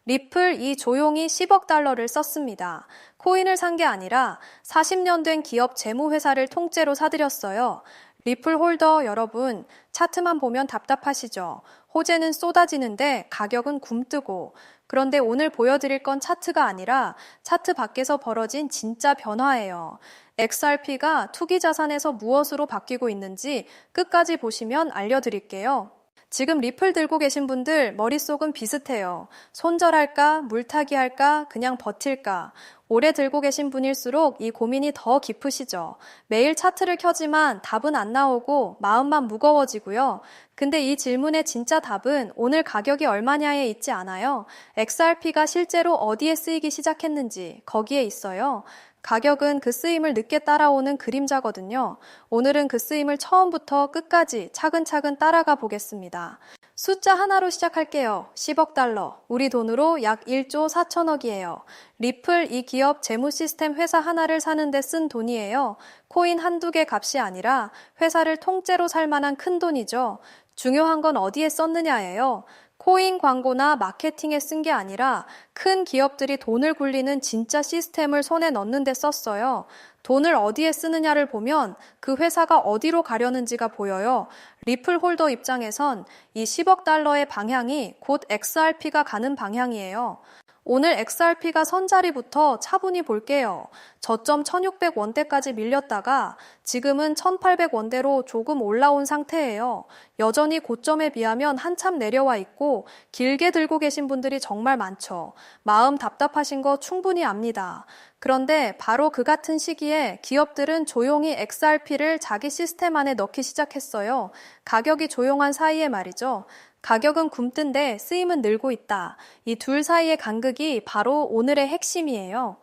리플 이 조용히 10억 달러를 썼습니다. 코인을 산 게 아니라 40년 된 기업 재무회사를 통째로 사들였어요. 리플 홀더 여러분, 차트만 보면 답답하시죠? 호재는 쏟아지는데 가격은 굼뜨고. 그런데 오늘 보여드릴 건 차트가 아니라 차트 밖에서 벌어진 진짜 변화예요. XRP가 투기 자산에서 무엇으로 바뀌고 있는지 끝까지 보시면 알려드릴게요. 지금 리플 들고 계신 분들 머릿속은 비슷해요. 손절할까? 물타기 할까? 그냥 버틸까? 오래 들고 계신 분일수록 이 고민이 더 깊으시죠. 매일 차트를 켜지만 답은 안 나오고 마음만 무거워지고요. 근데 이 질문의 진짜 답은 오늘 가격이 얼마냐에 있지 않아요. XRP가 실제로 어디에 쓰이기 시작했는지 거기에 있어요. 가격은 그 쓰임을 늦게 따라오는 그림자거든요. 오늘은 그 쓰임을 처음부터 끝까지 차근차근 따라가 보겠습니다. 숫자 하나로 시작할게요. 10억 달러. 우리 돈으로 약 1조 4천억이에요. 리플 이 기업 재무 시스템 회사 하나를 사는데 쓴 돈이에요. 코인 한두 개 값이 아니라 회사를 통째로 살 만한 큰 돈이죠. 중요한 건 어디에 썼느냐예요. 코인 광고나 마케팅에 쓴 게 아니라 큰 기업들이 돈을 굴리는 진짜 시스템을 손에 넣는 데 썼어요. 돈을 어디에 쓰느냐를 보면 그 회사가 어디로 가려는지가 보여요. 리플 홀더 입장에선 이 10억 달러의 방향이 곧 XRP가 가는 방향이에요. 오늘 XRP가 선 자리부터 차분히 볼게요. 저점 1600원대까지 밀렸다가 지금은 1800원대로 조금 올라온 상태예요. 여전히 고점에 비하면 한참 내려와 있고 길게 들고 계신 분들이 정말 많죠. 마음 답답하신 거 충분히 압니다. 그런데 바로 그 같은 시기에 기업들은 조용히 XRP를 자기 시스템 안에 넣기 시작했어요. 가격이 조용한 사이에 말이죠. 가격은 굼뜬데 쓰임은 늘고 있다. 이 둘 사이의 간극이 바로 오늘의 핵심이에요.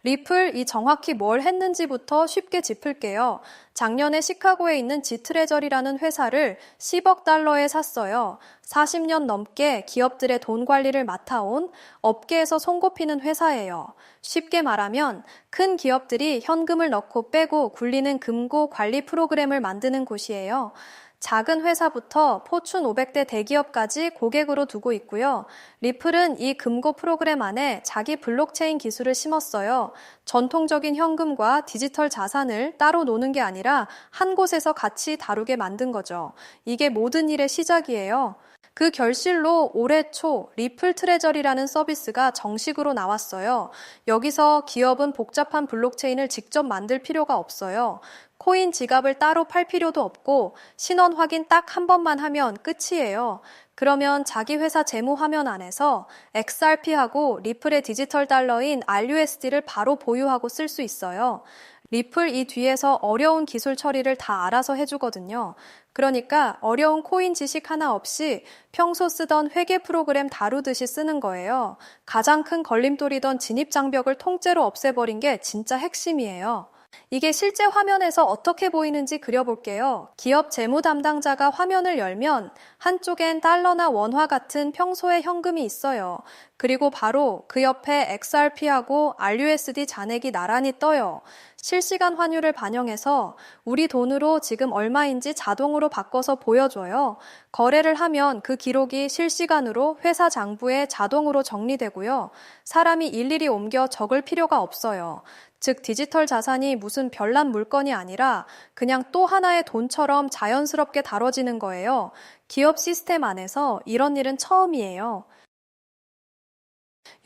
리플 이 정확히 뭘 했는지부터 쉽게 짚을게요. 작년에 시카고에 있는 지트레저리라는 회사를 10억 달러에 샀어요. 40년 넘게 기업들의 돈 관리를 맡아온 업계에서 손꼽히는 회사예요. 쉽게 말하면 큰 기업들이 현금을 넣고 빼고 굴리는 금고 관리 프로그램을 만드는 곳이에요. 작은 회사부터 포춘 500대 대기업까지 고객으로 두고 있고요. 리플은 이 금고 프로그램 안에 자기 블록체인 기술을 심었어요. 전통적인 현금과 디지털 자산을 따로 노는 게 아니라 한 곳에서 같이 다루게 만든 거죠. 이게 모든 일의 시작이에요. 그 결실로 올해 초 리플 트레저리라는 서비스가 정식으로 나왔어요. 여기서 기업은 복잡한 블록체인을 직접 만들 필요가 없어요. 코인 지갑을 따로 팔 필요도 없고 신원 확인 딱 한 번만 하면 끝이에요. 그러면 자기 회사 재무 화면 안에서 XRP하고 리플의 디지털 달러인 RUSD를 바로 보유하고 쓸 수 있어요. 리플 이 뒤에서 어려운 기술 처리를 다 알아서 해주거든요. 그러니까 어려운 코인 지식 하나 없이 평소 쓰던 회계 프로그램 다루듯이 쓰는 거예요. 가장 큰 걸림돌이던 진입 장벽을 통째로 없애버린 게 진짜 핵심이에요. 이게 실제 화면에서 어떻게 보이는지 그려볼게요. 기업 재무 담당자가 화면을 열면 한쪽엔 달러나 원화 같은 평소의 현금이 있어요. 그리고 바로 그 옆에 XRP하고 RUSD 잔액이 나란히 떠요. 실시간 환율을 반영해서 우리 돈으로 지금 얼마인지 자동으로 바꿔서 보여줘요. 거래를 하면 그 기록이 실시간으로 회사 장부에 자동으로 정리되고요. 사람이 일일이 옮겨 적을 필요가 없어요. 즉 디지털 자산이 무슨 별난 물건이 아니라 그냥 또 하나의 돈처럼 자연스럽게 다뤄지는 거예요. 기업 시스템 안에서 이런 일은 처음이에요.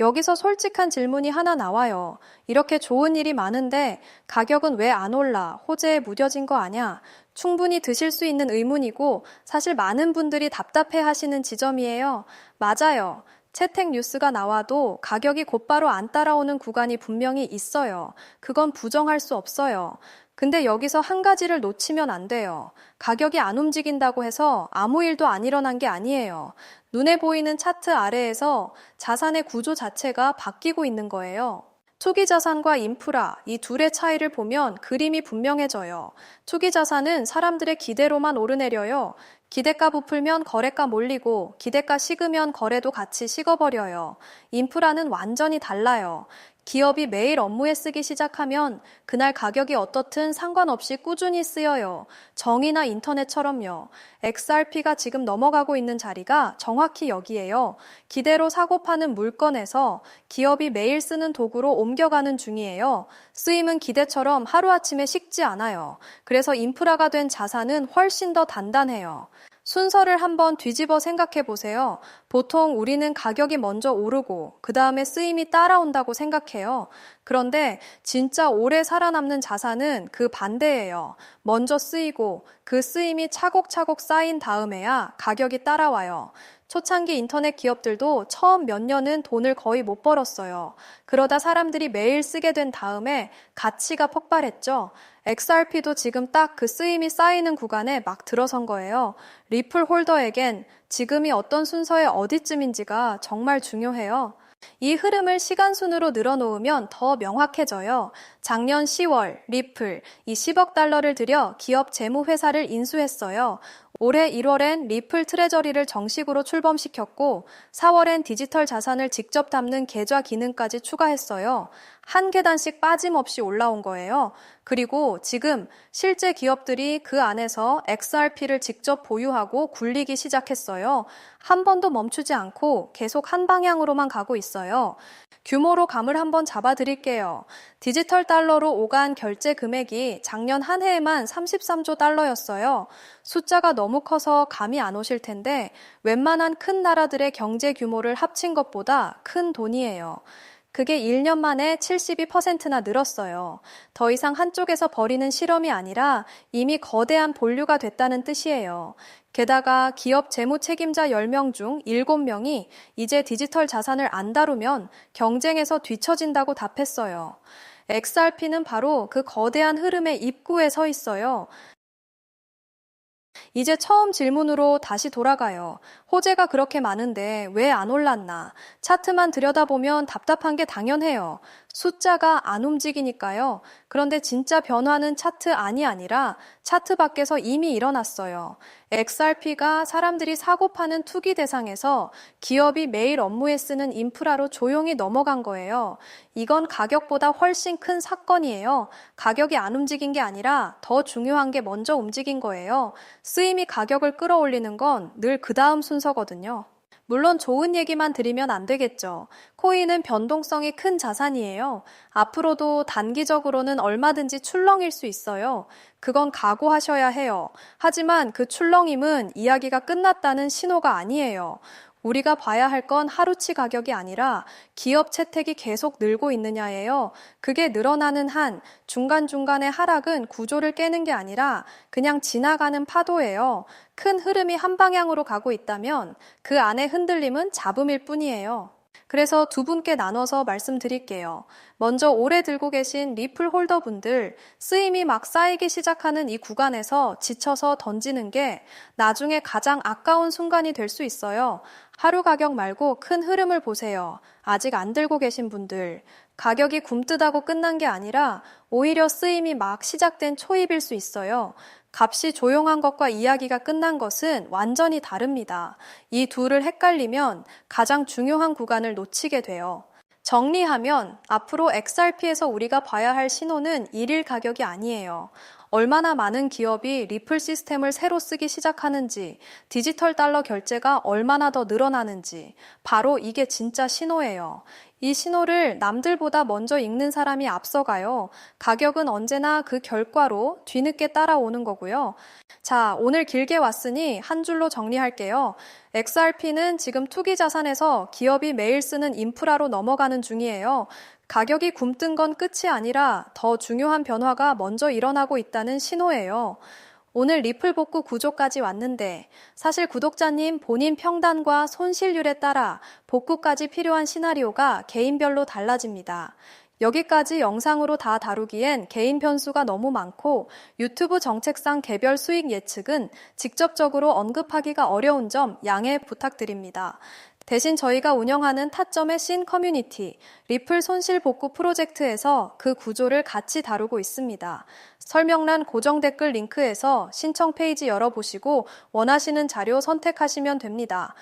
여기서 솔직한 질문이 하나 나와요. 이렇게 좋은 일이 많은데 가격은 왜 안 올라? 호재에 무뎌진 거 아냐? 충분히 드실 수 있는 의문이고 사실 많은 분들이 답답해 하시는 지점이에요. 맞아요. 채택 뉴스가 나와도 가격이 곧바로 안 따라오는 구간이 분명히 있어요. 그건 부정할 수 없어요. 근데 여기서 한 가지를 놓치면 안 돼요. 가격이 안 움직인다고 해서 아무 일도 안 일어난 게 아니에요. 눈에 보이는 차트 아래에서 자산의 구조 자체가 바뀌고 있는 거예요. 투기 자산과 인프라, 이 둘의 차이를 보면 그림이 분명해져요. 투기 자산은 사람들의 기대로만 오르내려요. 기대가 부풀면 거래가 몰리고 기대가 식으면 거래도 같이 식어버려요. 인프라는 완전히 달라요. 기업이 매일 업무에 쓰기 시작하면 그날 가격이 어떻든 상관없이 꾸준히 쓰여요. 정의나 인터넷처럼요. XRP가 지금 넘어가고 있는 자리가 정확히 여기에요. 기대로 사고 파는 물건에서 기업이 매일 쓰는 도구로 옮겨가는 중이에요. 쓰임은 기대처럼 하루아침에 식지 않아요. 그래서 인프라가 된 자산은 훨씬 더 단단해요. 순서를 한번 뒤집어 생각해 보세요. 보통 우리는 가격이 먼저 오르고 그 다음에 쓰임이 따라온다고 생각해요. 그런데 진짜 오래 살아남는 자산은 그 반대예요. 먼저 쓰이고 그 쓰임이 차곡차곡 쌓인 다음에야 가격이 따라와요. 초창기 인터넷 기업들도 처음 몇 년은 돈을 거의 못 벌었어요. 그러다 사람들이 매일 쓰게 된 다음에 가치가 폭발했죠. XRP도 지금 딱 그 쓰임이 쌓이는 구간에 막 들어선 거예요. 리플 홀더에겐 지금이 어떤 순서의 어디쯤인지가 정말 중요해요. 이 흐름을 시간순으로 늘어놓으면 더 명확해져요. 작년 10월 리플 이 10억 달러를 들여 기업 재무회사를 인수했어요. 올해 1월엔 리플 트레저리를 정식으로 출범시켰고 4월엔 디지털 자산을 직접 담는 계좌 기능까지 추가했어요. 한 계단씩 빠짐없이 올라온 거예요. 그리고 지금 실제 기업들이 그 안에서 XRP를 직접 보유하고 굴리기 시작했어요. 한 번도 멈추지 않고 계속 한 방향으로만 가고 있어요. 규모로 감을 한번 잡아드릴게요. 디지털 달러로 오간 결제 금액이 작년 한 해에만 33조 달러였어요. 숫자가 너무 커서 감이 안 오실 텐데 웬만한 큰 나라들의 경제 규모를 합친 것보다 큰 돈이에요. 그게 1년 만에 72%나 늘었어요. 더 이상 한쪽에서 벌이는 실험이 아니라 이미 거대한 본류가 됐다는 뜻이에요. 게다가 기업 재무 책임자 10명 중 7명이 이제 디지털 자산을 안 다루면 경쟁에서 뒤처진다고 답했어요. XRP는 바로 그 거대한 흐름의 입구에 서 있어요. 이제 처음 질문으로 다시 돌아가요. 호재가 그렇게 많은데 왜 안 올랐나? 차트만 들여다보면 답답한 게 당연해요. 숫자가 안 움직이니까요. 그런데 진짜 변화는 차트 안이 아니라 차트 밖에서 이미 일어났어요. XRP가 사람들이 사고 파는 투기 대상에서 기업이 매일 업무에 쓰는 인프라로 조용히 넘어간 거예요. 이건 가격보다 훨씬 큰 사건이에요. 가격이 안 움직인 게 아니라 더 중요한 게 먼저 움직인 거예요. 쓰임이 가격을 끌어올리는 건 늘 그 다음 순서거든요. 물론 좋은 얘기만 드리면 안 되겠죠. 코인은 변동성이 큰 자산이에요. 앞으로도 단기적으로는 얼마든지 출렁일 수 있어요. 그건 각오하셔야 해요. 하지만 그 출렁임은 이야기가 끝났다는 신호가 아니에요. 우리가 봐야 할 건 하루치 가격이 아니라 기업 채택이 계속 늘고 있느냐예요. 그게 늘어나는 한 중간중간의 하락은 구조를 깨는 게 아니라 그냥 지나가는 파도예요. 큰 흐름이 한 방향으로 가고 있다면 그 안에 흔들림은 잡음일 뿐이에요. 그래서 두 분께 나눠서 말씀드릴게요. 먼저 오래 들고 계신 리플 홀더분들, 쓰임이 막 쌓이기 시작하는 이 구간에서 지쳐서 던지는 게 나중에 가장 아까운 순간이 될 수 있어요. 하루 가격 말고 큰 흐름을 보세요. 아직 안 들고 계신 분들, 가격이 굼뜨다고 끝난 게 아니라 오히려 쓰임이 막 시작된 초입일 수 있어요. 값이 조용한 것과 이야기가 끝난 것은 완전히 다릅니다. 이 둘을 헷갈리면 가장 중요한 구간을 놓치게 돼요. 정리하면 앞으로 XRP에서 우리가 봐야 할 신호는 일일 가격이 아니에요. 얼마나 많은 기업이 리플 시스템을 새로 쓰기 시작하는지, 디지털 달러 결제가 얼마나 더 늘어나는지, 바로 이게 진짜 신호예요. 이 신호를 남들보다 먼저 읽는 사람이 앞서가요. 가격은 언제나 그 결과로 뒤늦게 따라오는 거고요. 자, 오늘 길게 왔으니 한 줄로 정리할게요. XRP는 지금 투기 자산에서 기업이 매일 쓰는 인프라로 넘어가는 중이에요. 가격이 굼뜬 건 끝이 아니라 더 중요한 변화가 먼저 일어나고 있다는 신호예요. 오늘 리플 복구 구조까지 왔는데 사실 구독자님 본인 평단과 손실률에 따라 복구까지 필요한 시나리오가 개인별로 달라집니다. 여기까지 영상으로 다 다루기엔 개인 변수가 너무 많고 유튜브 정책상 개별 수익 예측은 직접적으로 언급하기가 어려운 점 양해 부탁드립니다. 대신 저희가 운영하는 타점의 신 커뮤니티, 리플 손실 복구 프로젝트에서 그 구조를 같이 다루고 있습니다. 설명란 고정 댓글 링크에서 신청 페이지 열어보시고 원하시는 자료 선택하시면 됩니다.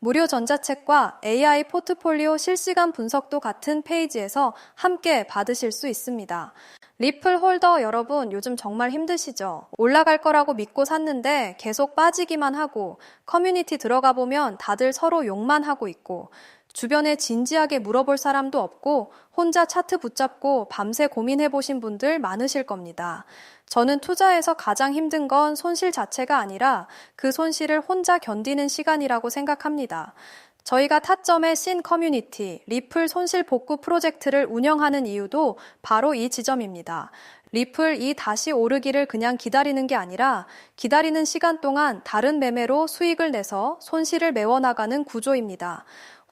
무료 전자책과 AI 포트폴리오 실시간 분석도 같은 페이지에서 함께 받으실 수 있습니다. 리플 홀더 여러분, 요즘 정말 힘드시죠? 올라갈 거라고 믿고 샀는데 계속 빠지기만 하고, 커뮤니티 들어가 보면 다들 서로 욕만 하고 있고, 주변에 진지하게 물어볼 사람도 없고 혼자 차트 붙잡고 밤새 고민해보신 분들 많으실 겁니다. 저는 투자에서 가장 힘든 건 손실 자체가 아니라 그 손실을 혼자 견디는 시간이라고 생각합니다. 저희가 타점의 씬 커뮤니티, 리플 손실 복구 프로젝트를 운영하는 이유도 바로 이 지점입니다. 리플 이 다시 오르기를 그냥 기다리는 게 아니라 기다리는 시간 동안 다른 매매로 수익을 내서 손실을 메워나가는 구조입니다.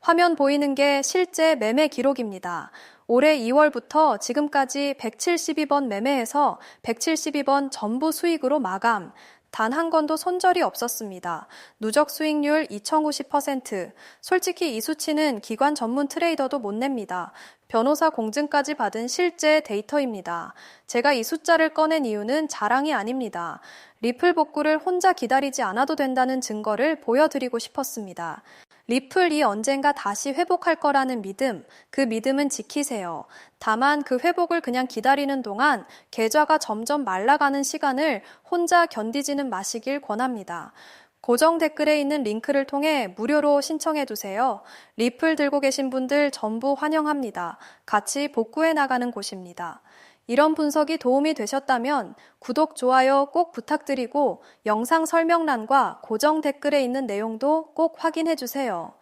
화면 보이는 게 실제 매매 기록입니다. 올해 2월부터 지금까지 172번 매매해서 172번 전부 수익으로 마감. 단 한 건도 손절이 없었습니다. 누적 수익률 2090%. 솔직히 이 수치는 기관 전문 트레이더도 못 냅니다. 변호사 공증까지 받은 실제 데이터입니다. 제가 이 숫자를 꺼낸 이유는 자랑이 아닙니다. 리플 복구를 혼자 기다리지 않아도 된다는 증거를 보여드리고 싶었습니다. 리플이 언젠가 다시 회복할 거라는 믿음, 그 믿음은 지키세요. 다만 그 회복을 그냥 기다리는 동안 계좌가 점점 말라가는 시간을 혼자 견디지는 마시길 권합니다. 고정 댓글에 있는 링크를 통해 무료로 신청해두세요. 리플 들고 계신 분들 전부 환영합니다. 같이 복구해 나가는 곳입니다. 이런 분석이 도움이 되셨다면 구독, 좋아요 꼭 부탁드리고 영상 설명란과 고정 댓글에 있는 내용도 꼭 확인해 주세요.